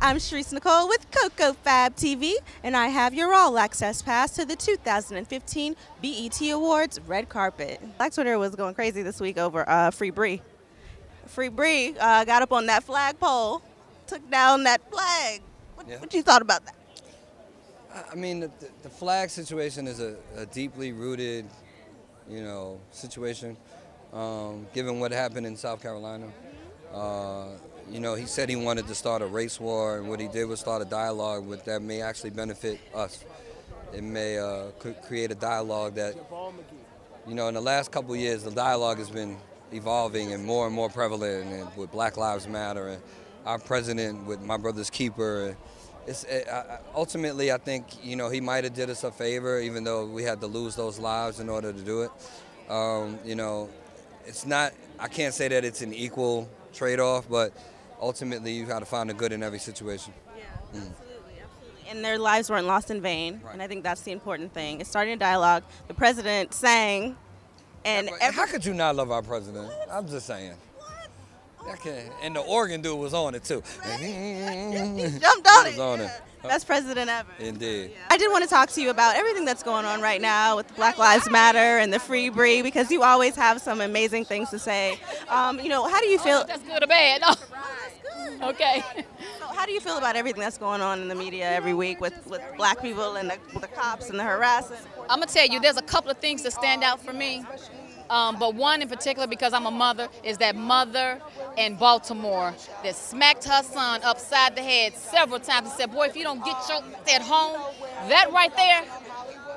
I'm Nicole with Coco Fab TV, and I have your all-access pass to the 2015 BET Awards red carpet. Black Twitter was going crazy this week over Free Bree. Free Bree got up on that flagpole, took down that flag. What you thought about that? I mean, the flag situation is a deeply rooted, situation, given what happened in South Carolina. He said he wanted to start a race war, and what he did was start a dialogue that may actually benefit us. It may create a dialogue that, in the last couple of years, the dialogue has been evolving and more prevalent, and with Black Lives Matter, and our president with My Brother's Keeper. Ultimately, I think, he might have did us a favor, even though we had to lose those lives in order to do it. It's not, I can't say that it's an equal trade-off, but ultimately you got to find the good in every situation. Yeah, absolutely. And their lives weren't lost in vain, right. And I think that's the important thing. It's starting a dialogue. The president sang, and how could you not love our president? I'm just saying. Okay. And the organ dude was on it too. He jumped on it. On it. Best president ever. Indeed. Yeah. I did want to talk to you about everything that's going on right now with Black Lives Matter and the Free Bree, because you always have some amazing things to say. How do you feel? Oh, that's good or bad? No. That's good. Okay. So how do you feel about everything that's going on in the media every week with black people and the cops and the harassment? I'm going to tell you, there's a couple of things that stand out for me. But one in particular, because I'm a mother, is that mother in Baltimore that smacked her son upside the head several times and said, boy, if you don't get your at home, that right there,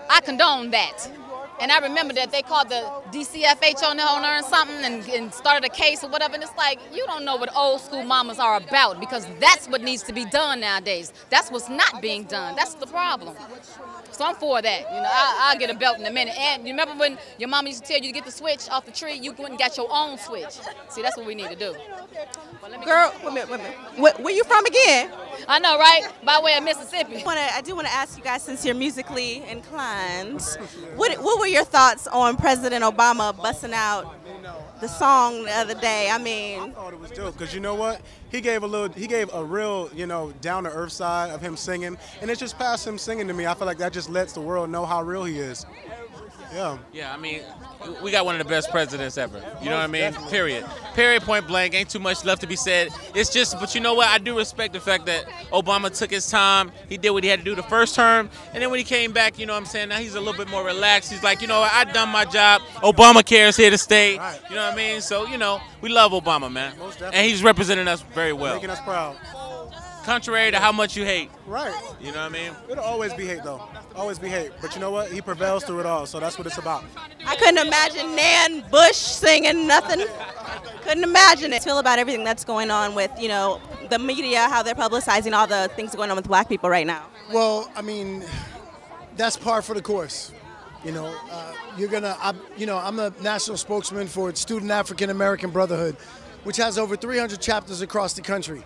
I condone that. And I remember that they called the DCFH on her and something and started a case or whatever. And it's like, you don't know what old school mamas are about, because that's what needs to be done nowadays. That's what's not being done. That's the problem. So I'm for that. I'll get a belt in a minute. And you remember when your mama used to tell you to get the switch off the tree, you went and got your own switch. See, that's what we need to do. Girl, wait a minute. Where you from again? I know, right? By way of Mississippi. I do want to ask you guys, since you're musically inclined, what were your thoughts on President Obama busting out the song the other day? I thought it was dope, because you know what? He gave a real, down-to-earth side of him singing, and it's just past him singing to me. I feel like that just lets the world know how real he is. Yeah. Yeah, I mean, we got one of the best presidents ever. You know what I mean? Period. Period, point blank. Ain't too much left to be said. It's just, but you know what? I do respect the fact that Obama took his time. He did what he had to do the first term. And then when he came back, now he's a little bit more relaxed. He's like, I done my job. Obamacare is here to stay. You know what I mean? So, we love Obama, man. And he's representing us very well. Making us proud. Contrary to how much you hate. Right. You know what I mean? It'll always be hate, though. Always be hate. But you know what? He prevails through it all, so that's what it's about. I couldn't imagine Nan Bush singing nothing. Couldn't imagine it. Feel about everything that's going on with, the media, how they're publicizing all the things going on with black people right now. Well, I mean, that's par for the course. I'm the national spokesman for Student African American Brotherhood, which has over 300 chapters across the country.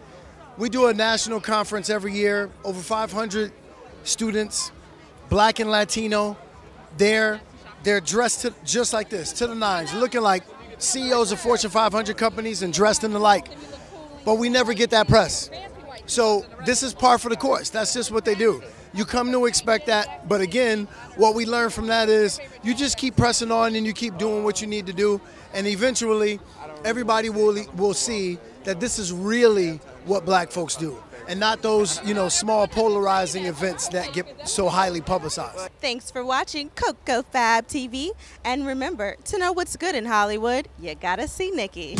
We do a national conference every year, over 500 students, black and Latino. They're dressed just like this, to the nines, looking like CEOs of Fortune 500 companies and dressed in the like. But we never get that press. So this is par for the course. That's just what they do. You come to expect that, but again, what we learn from that is you just keep pressing on and you keep doing what you need to do, and eventually everybody will see that this is really what black folks do, and not those, small polarizing events that get so highly publicized. Thanks for watching Coco Fab TV, and remember, to know what's good in Hollywood, you gotta see Nikki.